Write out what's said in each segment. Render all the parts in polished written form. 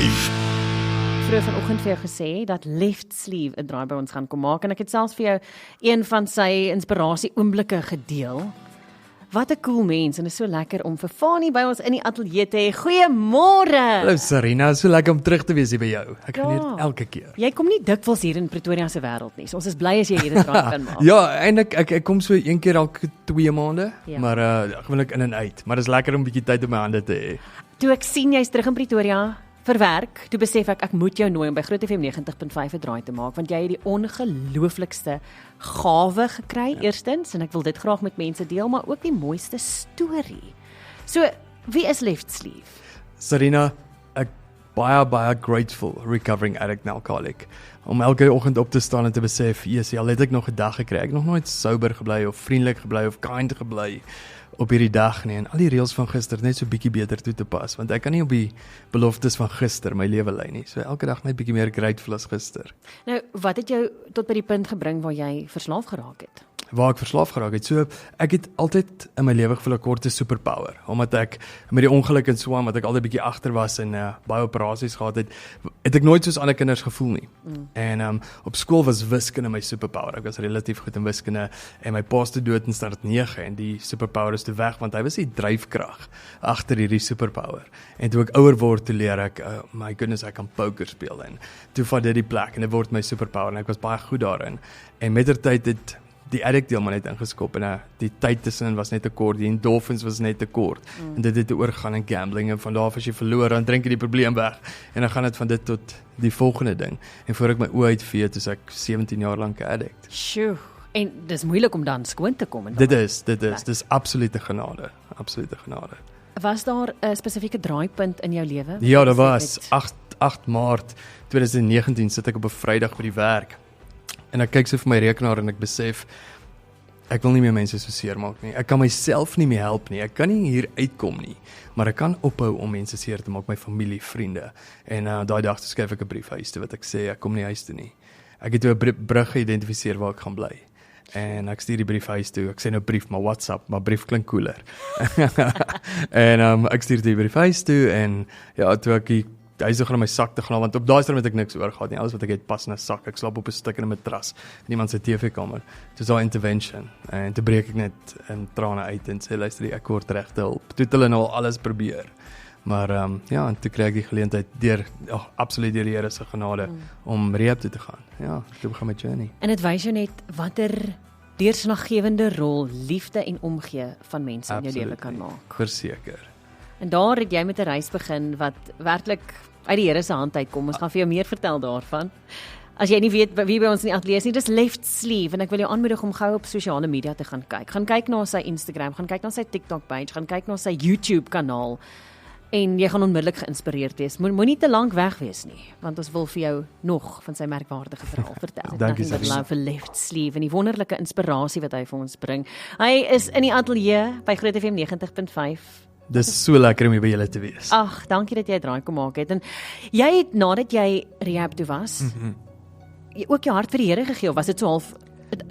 Vroeër vanoggend vir jou gesê dat Left Sleeve 'n draai by ons gaan kom maak en ek het selfs vir jou een van sy inspirasie oomblikke gedeel. Wat 'n cool mens en is so lekker om vir Fani by ons in die ateljee te hê. Goeiemôre. Hallo Sarina, so lekker om terug te wees hier by jou. Ek Ja. geniet elke keer. Jy kom nie dikwels hier in Pretoria se wêreld nie. So ons is bly as jy hier 'n draai kan maak. Ja, eintlik ek kom so een keer elke 2 maande, Ja. maar gewoonlik in en uit. Maar dit is lekker om 'n bietjie tyd op my hande te hê. Toe ek sien jy's terug in Pretoria vir werk, toe besef ek moet jou nooi om by Groot FM 90.5 'n draai te maak want jy het die ongelooflikste gawe gekry eerstens en ek wil dit graag met mense deel, maar ook die mooiste storie. So, wie is Left Sleeve? Sarina, ek baie grateful recovering addict and alcoholic. Om elke oggend op te staan en te besef, yes, al het ek nog 'n dag gekry. Ek het nog nooit sober gebly of vriendelik gebly of kind gebly op hierdie dag nie en al die reëls van gister net so bietjie beter toe te pas want ek kan nie op die beloftes van gister my lewe lei nie. So elke dag net bietjie meer grateful as gister. Nou, wat het jou tot by die punt gebring waar jy verslaaf geraak het? Waar ek verslaaf geraak het. So ek het altyd in my lewe gevoel 'n korte superpower omdat ek met die ongeluk en so aan wat ek altyd bietjie agter was en baie operasies gehad het ek nooit soos ander kinders gevoel nie. En op skool was wiskunde my superpower. Ek was relatief goed in wiskunde en my pa se dood in standaard 9 en die superpower is toe weg want hy was die dryfkrag agter hierdie superpower. En toe ek ouer word toe leer ek my goodness ek kan poker speel en toe vat dit die plek en dit word my superpower en ek was baie goed daarin. En mettertyd het die addict deel maar net ingeskop en die tyd tussenin was net te kort, die endorphins was net te kort en dit het oorgegaan in gambling en van daar af as jy verloor dan drink jy die probleem weg en dan gaan dit van dit tot die volgende ding en voor ek my oë uitvee toe ek 17 jaar lank 'n addict. Sjoe, en dis moeilik om dan skoon te kom en Dit is absolute genade, absolute genade. Was daar 'n spesifieke draaipunt in jou lewe? Ja, dat was 8 Maart 2019 sit ek op 'n Vrydag by die werk en ek kyk so vir my rekenaar en ek besef ek wil nie meer mense so seer maak nie. Ek kan myself nie meer help nie. Ek kan nie hier uitkom nie. Maar ek kan ophou om mense seer te maak, my familie, vriende. En daai dag skryf ek 'n brief huis toe wat ek sê ek kom nie huis toe nie. Ek het 'n brug geïdentifiseer waar ek gaan bly. En ek stuur die brief huis toe. Ek sê nou brief, maar WhatsApp, maar brief klink cooler. En ek stuur die brief huis toe en ja, toe ek hy is nog in my sak te gaan want op daai stadium het ek niks oor gehad nie. Alles wat ek het pas in 'n sak. Ek slaap op 'n stuk in 'n matras in iemand se TV-kamer. Dis daai intervention en toe breek ek net in trane uit en sê luister, ek word regte hulp. Toe het hulle nou al alles probeer. Maar ja, en toe kry ek die geleentheid absoluut deur die Here se genade om rehab toe te gaan. Ja, toe begin my journey. En dit wys jou net watter deurslaggewende rol liefde en omgee van mense in jou lewe kan maak. Verseker. En daar het jy met 'n reis begin wat werklik uit die Here se hand uitkom. Ons gaan vir jou meer vertel daarvan. As jy nie weet wie by ons in die ateljee is nie, dis Left Sleeve en ek wil jou aanmoedig om gou op sosiale media te gaan kyk. Gaan kyk na sy Instagram, gaan kyk na sy TikTok page, gaan kyk na sy YouTube kanaal en jy gaan onmiddellik geïnspireerd wees. Moenie te lank weg wees nie, want ons wil vir jou nog van sy merkwaardige verhaal vertel. Dankie, Nothing but Sarina. love vir Left Sleeve en die wonderlike inspirasie wat hy vir ons bring. Hy is in die ateljee by Groot FM 90.5. Dis so lekker om hier by julle te wees. Ag, dankie dat jy 'n draai kom maak het. En jy het nadat jy rehab toe was, jy ook jou hart vir die Here gegee of was dit so half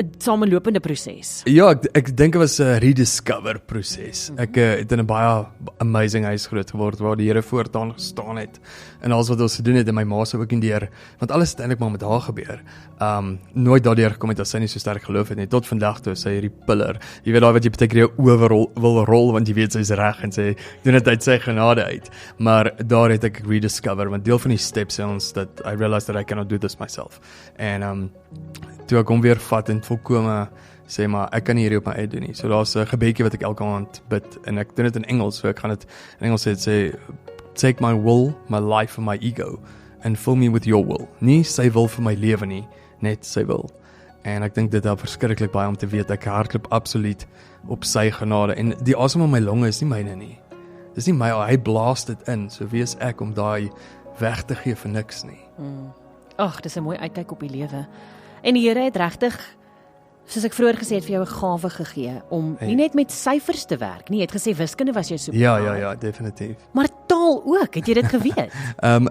'n samelopende proses? Ja, ek dink dit was 'n rediscover proses. Ek het in 'n baie amazing huis groot geword waar die Here voortaan gestaan het en alles wat ons gedoen het en my ma se ook in deur, want alles het eintlik maar met haar gebeur. Nooit daardeur gekom het as sy nie so sterk geloof het nie. Tot vandag toe sy hierdie pillar. Jy weet daai wat jy baie keer jou oor wil rol want jy weet sy's reg en sy doen dit uit sy genade uit. Maar daar het ek rediscover want deel van die steps ons dat I realized that I cannot do this myself. En toe ek hom weer vat en volkome sê maar ek kan nie hierdie op my eie doen nie. So daar's 'n gebedjie wat ek elke aand bid en ek doen dit in Engels, so ek gaan dit in Engels sê take my will, my life and my ego and fill me with your will. Nie sy wil vir my lewe nie, net sy wil. En ek dink dit help verskriklik baie om te weet ek hardloop absoluut op sy genade en die asem in my longe is nie myne nie. Dis nie my, hy blaas dit in. So wie is ek om daai weg te gee vir niks nie. Ag, dis 'n mooi uitkyk op die lewe. En die Here het regtig, soos ek vroeër gesê het, vir jou 'n gawe gegee om nie net met syfers te werk nie. Jy het gesê wiskunde was jou super. Ja, definitief. Maar taal taal ook, het jy dit geweet?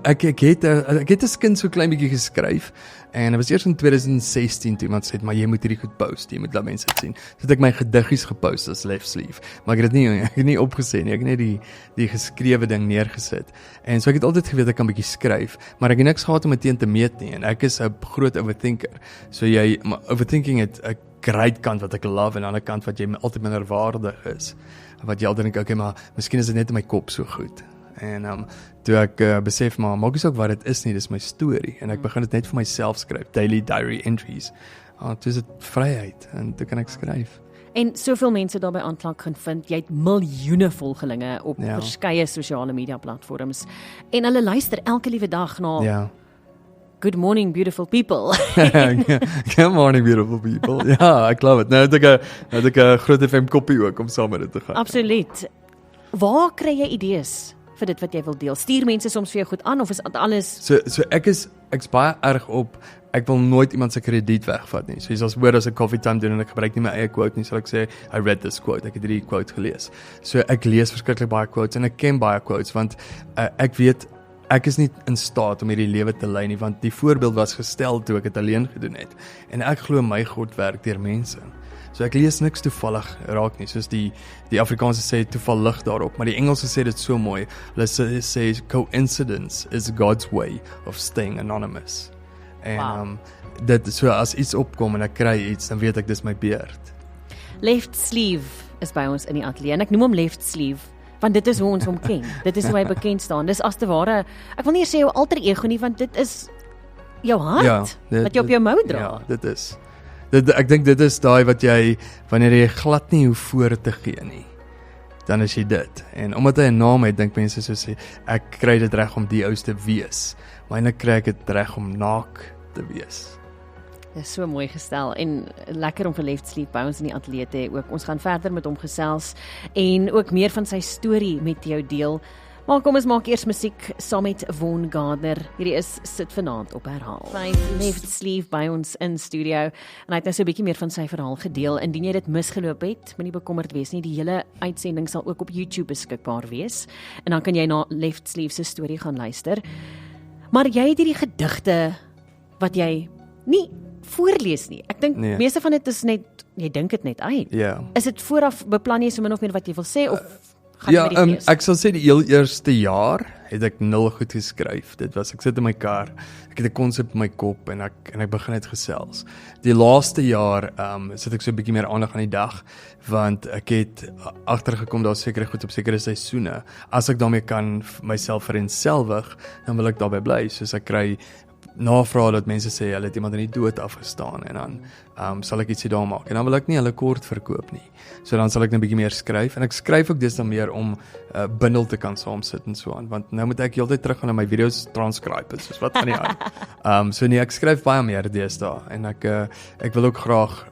Ek het as kind so klein bietjie geskryf en dit was eers in 2016 toe iemand sê, maar jy moet hierdie goed post, jy moet laat mense dit sien. So het ek my gediggies gepost as Left Sleeve, maar ek het dit nie opgesê nie, ek het net die geskrewe ding neergesit. En so ek het altyd geweet ek kan bietjie skryf, maar ek het niks gehad om dit teen te meet nie en ek is 'n groot overthinker. So overthinking het 'n great kant wat ek love en 'n ander kant wat jy altyd minderwaardig is. Wat jy altyd dink, okay, maar miskien is dit net in my kop so goed. En toe ek besef, maar maak nie saak wat dit is nie, dis my storie en ek begin dit net vir myself skryf, daily diary entries. Toe is dit vryheid en toe kan ek skryf. En soveel mense daarby aanklank gaan vind, jy het miljoene volgelinge op verskeie sosiale media platforms en hulle luister elke liewe dag na Good morning beautiful people. Good morning beautiful people. Ja, ek love it. Nou het ek 'n groot FM koppie ook om saam met dit te gaan. Absoluut. Waar kry jy idees vir dit wat jy wil deel? Stuur mense soms vir jou goed aan of is alles So ek's baie erg op ek wil nooit iemand se krediet wegvat nie. So as hoor as ek coffee time doen en ek gebruik nie my eie quote nie, sal ek sê I read this quote. Ek het hierdie quote gelees. So ek lees verskriklik baie quotes en ek ken baie quotes want ek weet ek is nie in staat om hierdie lewe te lei nie want die voorbeeld was gestel toe ek dit alleen gedoen het. En ek glo my God werk deur mense. So ek lees niks toevallig raak nie, soos die Afrikaanse sê toevallig daarop, maar die Engelse sê dit so mooi. Hulle sê coincidence is God's way of staying anonymous. En dit so as iets opkom en ek kry iets, dan weet ek dis my beurt. Left Sleeve is by ons in die ateljee en ek noem hom Left Sleeve want dit is hoe ons hom ken. Dit is hoe hy bekend staan. Dis as te ware, ek wil nie sê jou alter ego nie want dit is jou hart wat jy op jou mou dra. Ja, dit is. Ek dink dit is daai wat jy wanneer jy glad nie hoe voor te gee nie. Dan is jy dit. En omdat hy 'n naam het, dink mense so sê ek kry dit reg om die ou te wees. Maar eintlik kry ek dit reg om naak te wees. Dit is so mooi gestel en lekker om vir Left Sleeve by ons in die ateljee te hê ook. Ons gaan verder met hom gesels en ook meer van sy storie met jou deel. Maar kom ons maak eers musiek saam met Von Gardner. Hierdie is Sit Vanaand op Herhaal. Sy Left Sleeve by ons in studio en hy het nou so 'n bietjie meer van sy verhaal gedeel. Indien jy dit misgeloop het, moenie bekommerd wees nie. Die hele uitsending sal ook op YouTube beskikbaar wees en dan kan jy na Left Sleeve se storie gaan luister. Maar jy het hierdie gedigte wat jy nie voorlees nie. Ek dink meeste van dit is net jy dink dit net uit. Ja. Is dit vooraf beplan jy so min of meer wat jy wil sê of gaan jy met die lees? Ek sal sê die heel eerste jaar het ek 0 goed geskryf. Dit was ek sit in my kar, ek het 'n konsep in my kop en ek begin net gesels. Die laaste jaar sit ek so 'n bietjie meer aandag aan die dag want ek het agtergekom daar's sekere goed op sekere seisoene. As ek daarmee kan myself vereenselwig, dan wil ek daarbey bly. Soos ek kry navraag dat mense sê hulle het iemand in die dood afgestaan en dan sal ek ietsie daar maak en dan wil ek nie hulle kort verkoop nie. So dan sal ek net 'n bietjie meer skryf en ek skryf ook dis dan meer om bundel te kan saamsit en so aan want nou moet ek heeltyd terug gaan na my video's transcribe soos wat van die aan. So nee, ek skryf baie meer deesdae en ek wil ook graag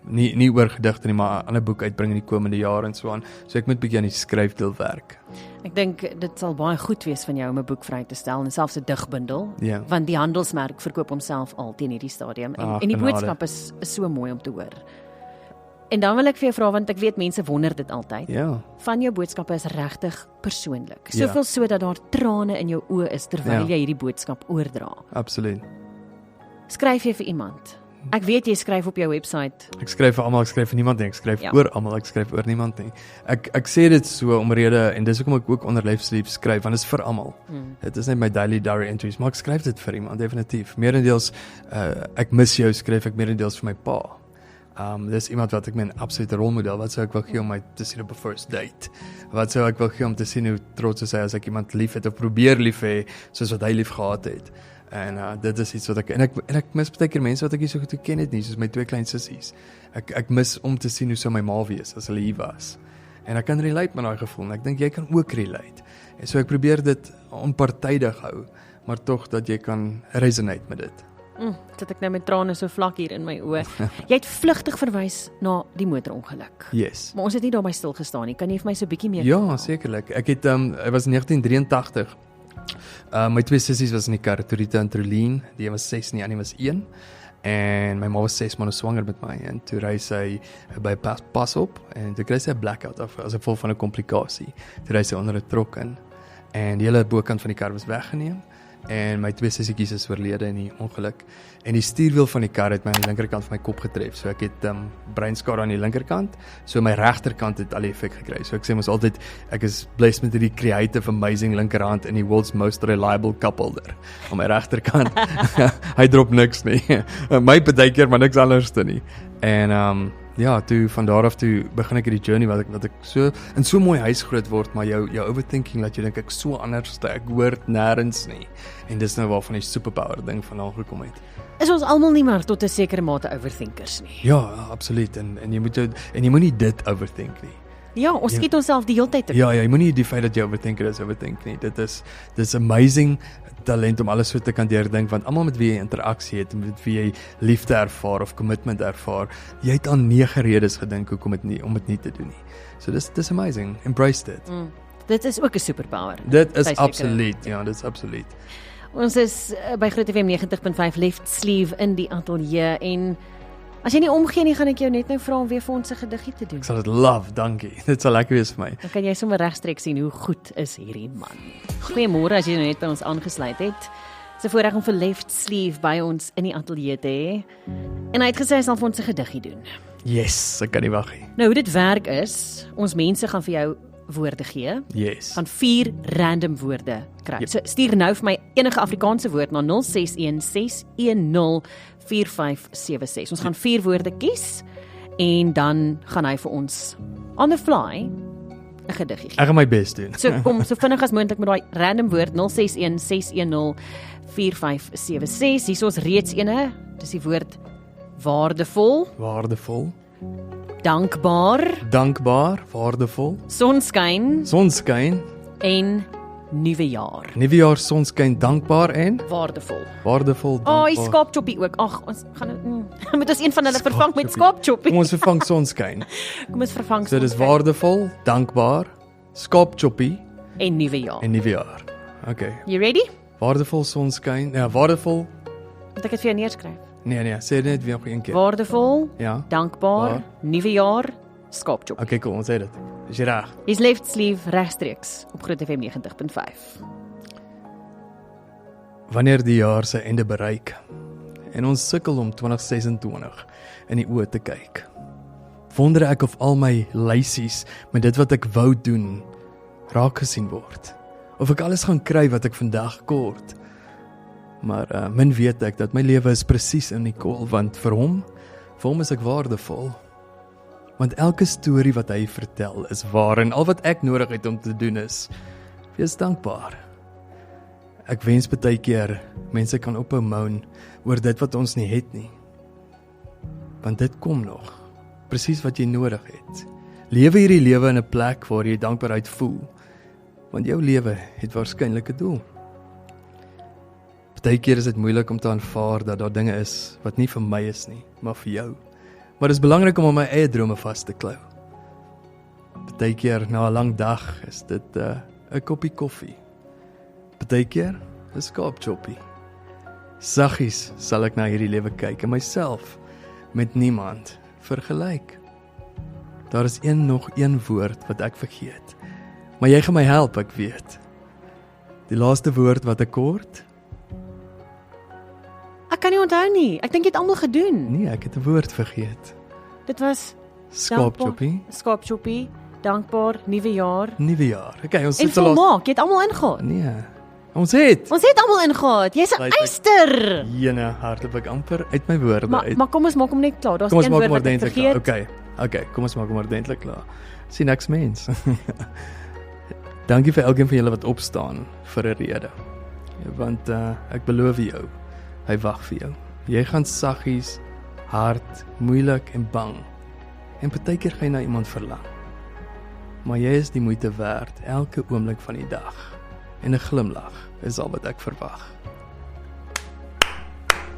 nie oor gedigte nie, maar 'n ander boek uitbring in die komende jaar en so aan. So ek moet bietjie aan die skryfdeel werk. Ek dink dit sal baie goed wees van jou om 'n boek vry te stel en selfs 'n digbundel, want die handelsmerk verkoop homself al teen hierdie stadium en die boodskap is so mooi om te hoor. En dan wil ek vir jou vra want ek weet mense wonder dit altyd. Ja. Van jou boodskappe is regtig persoonlik. Soveel so dat daar trane in jou oë is terwyl jy hierdie boodskap oordra. Absoluut. Skryf jy vir iemand? Ek weet jy skryf op jou webwerf. Ek skryf vir almal, ek skryf vir niemand nie. Ek skryf oor almal, ek skryf oor niemand nie. Ek sê dit so omrede en dis hoekom ek ook onder Left Sleeve skryf want dit is vir almal. Dit is net my daily diary entries, maar ek skryf dit vir iemand definitief. Meerendeels ek mis jou skryf ek meerendeels vir my pa. Dis iemand wat ek my 'n absolute rolmodel, wat sou ek wil gee om my te sien op 'n first date? Wat sou ek wil gee om te sien hoe trots is hy as ek iemand lief het of probeer lief hê soos wat hy lief gehad het? En dit is iets wat ek mis baie keer mense wat ek nie so goed geken het nie, soos my 2 klein sissies. Ek mis om te sien hoe sou my ma wees as hulle hier was. En ek kan relate met daai gevoel en ek dink jy kan ook relate. En so ek probeer dit onpartydig hou, maar tog dat jy kan resonate met dit. Sit ek nou met trane so vlak hier in my oë. Jy het vlugtig verwys na die motorongeluk. Yes. Maar ons het nie daarby stil gestaan nie. Kan jy vir my so 'n bietjie meer Ja, sekerlik. Ek het dit was in 1983. My 2 sissies was in die kar, Torita en Trolien. Die een was 6 en die ander was 1. En my ma was 6 maande swanger met my en toe ry sy by pas op en toe kry sy 'n blackout as gevolg van 'n komplikasie. Toe ry sy onder 'n trok in. en die hele bokant van die kar was weggeneem en my 2 sissietjies is oorlede in die ongeluk en die stuurwiel van die kar het my aan die linkerkant van my kop getref, so ek het breinskade aan die linkerkant, so my regterkant het al die effek gekry, so ek sê mos altyd, ek is blessed met die creative, amazing linkerhand in die world's most reliable cup holder, aan my regterkant, hy drop niks nie, my partykeer, maar niks anders nie, en ja, toe van daar af toe begin ek hierdie journey wat ek so in so 'n mooi huis groot word, maar jou overthinking laat jy dink ek so anders, ek hoort nêrens nie. En dis nou waarvan die superpower ding vandaan gekom het. Is ons almal nie maar tot 'n sekere mate overthinkers nie? Ja, absoluut. En jy moenie dit overthink nie. Ja, ons skiet onsself die hele tyd. Ja, jy moenie die feit dat jy overthink nie. Dis amazing talent om alles so te kan deurdink, want almal met wie jy interaksie het, met wie jy liefde ervaar of commitment ervaar, jy het aan 9 redes gedink om dit nie te doen nie. So dis amazing. Embrace dit. Dit is ook 'n superpower. Dit is absoluut, ja, dit is absoluut. Ons is by Groot FM 90.5 Left Sleeve in die ateljee en as jy nie omgee nie, gaan ek jou net nou vra om weer vir ons 'n gediggie te doen. Ek sal dit love, dankie. Dit sal lekker wees vir my. Dan kan jy sommer regstreeks sien hoe goed is hierdie man. Goeiemôre as jy nou net by ons aangesluit het. Dis 'n voorreg om vir Left Sleeve by ons in die ateljee te hê. En hy het gesê hy sal vir ons 'n gediggie doen. Yes, ek kan nie wag nie. Nou hoe dit werk is, ons mense gaan vir jou woorde gee. Yes. Gaan 4 random woorde kry. Yep. So stuur nou vir my enige Afrikaanse woord na 0616104576. Ons gaan 4 woorde kies en dan gaan hy vir ons on the fly 'n gediggie gee. Ek gaan my bes doen. So kom so vinnig as moontlik met daai random woord 0616104576. Hier is ons reeds ene. Dis die woord waardevol, Waardevol, dankbaar, waardevol, sonskyn sonskyn, en nuwe jaar. nuwe jaar sonskyn, dankbaar en Waardevol. waardevol, Die dankbaar. skaapchoppie ook. Ag, ons gaan moet ons een van hulle vervang met skaapchoppie. Kom ons vervang sonskyn. Kom ons vervang So dis sonskyn waardevol, dankbaar, skaapchoppie en nuwe jaar. en nuwe jaar. Okay. You ready? Waardevol sonskyn. Ja, waardevol. Moet ek dit vir jou neerskryf? Nee, sê dit net weer nog een keer. Waardevol, Ja. dankbaar, Waar? nuwe jaar, skaapchoppie. Okay, cool, ons sê dit. Is jy reg? Hier's Left Sleeve regstreeks op Groot FM 90.5. Wanneer die jaar sy einde bereik en ons sukkel om 2026 in die oë te kyk, wonder ek of al my lysies met dit wat ek wou doen raak gesien word, of ek alles gaan kry wat ek vandag kort. Maar min weet ek dat my lewe is presies in die kol, want vir hom is ek waardevol. Want elke storie wat hy vertel is waar en al wat ek nodig het om te doen is wees dankbaar. Ek wens baie keer mense kan ophou moan oor dit wat ons nie het nie. Want dit kom nog, presies wat jy nodig het. Lewe hierdie lewe in 'n plek waar jy dankbaarheid voel, want jou lewe het waarskynlik 'n doel. Baie keer is dit moeilik om te aanvaar dat daar dinge is wat nie vir my is nie, maar vir jou. Maar dit is belangrik om aan my eie drome vas te klou. Baie keer na 'n lang dag is dit 'n koppie koffie. Baie keer 'n skaapchoppie. Saggies sal ek na hierdie lewe kyk en myself met niemand vergelyk. Daar is nog een woord wat ek vergeet, maar jy gaan my help, ek weet. Die laaste woord wat ek kort? Ek kan nie onthou nie. Ek dink jy het almal gedoen. Nee, ek het 'n woord vergeet. Dit was Skaapchoppie, skaapchoppie, dankbaar, nuwe jaar. nuwe jaar. Okay, ons En sit te laat. volmaak, jy het almal ingehaal. Nee. Ons het. Ons het almal ingehaal. Jy's 'n Right, right. eyster. Jene, hardop amper uit my woorde uit. Maar kom ons maak hom net klaar. Daar's Kom ons een maak woord hom wat ek ordentlik klaar. vergeet. Okay, kom ons maak hom ordentlik klaar. Sien niks mens. Dankie vir elkeen van julle wat opstaan vir 'n rede. Want ek beloof jou, hy wag vir jou. Jy gaan saggies, hard, moeilik en bang. En partykeer gaan jy na iemand verlang. Maar jy is die moeite werd elke oomblik van die dag. En 'n glimlag is al wat ek verwag.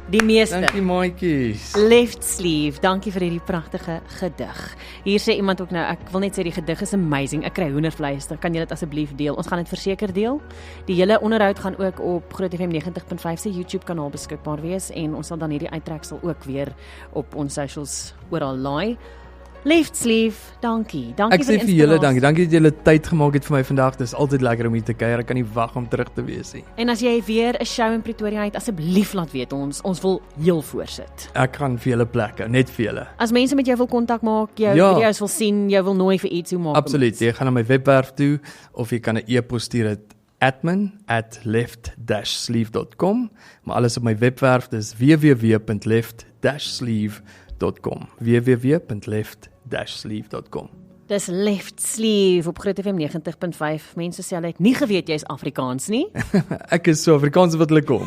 Die meeste. Dankie maatjies. Left Sleeve, dankie vir hierdie pragtige gedig. Hier sê iemand ook nou, ek wil net sê die gedig is amazing. Ek kry hoendervleis. Kan jy dit asseblief deel? Ons gaan dit verseker deel. Die hele onderhoud gaan ook op Groot FM 90.5 se YouTube kanaal beskikbaar wees en ons sal dan hierdie uittreksel ook weer op ons socials oral laai. Left Sleeve, dankie. Ek sê vir julle dankie dat julle tyd gemaak het vir my vandag. Dis altyd lekker om hier te kuier. Ek kan nie wag om terug te wees nie. En as jy weer 'n show in Pretoria het, asseblief laat weet ons wil heel voorsit. Ek gaan vir julle plekke, net vir julle. As mense met jou wil kontak maak, jou video's wil sien, jou wil nooi vir iets, hoe maak ons? Absoluut. Jy gaan na my webwerf toe of jy kan 'n e-pos stuur admin@left-sleeve.com, maar alles op my webwerf, dis www.left-sleeve.com. www.left-sleeve.com. Dis Left Sleeve op Groot FM 90.5. Mense sê hulle het nie geweet jy's Afrikaans nie. Ek is so Afrikaans wat hulle kom.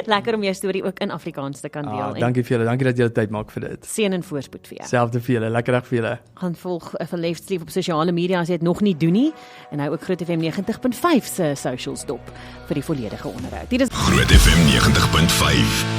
Lekker om jou storie ook in Afrikaans te kan deel. Dankie vir julle. Dankie dat julle tyd maak vir dit. Seën en voorspoed vir jou. Selfde vir julle. Lekker dag vir julle. Gaan volg vir Left Sleeve op sosiale media as jy dit nog nie doen nie, en hou ook Groot FM 90.5 se socials dop vir die volledige onderhoud. Hier is Groot FM 90.5.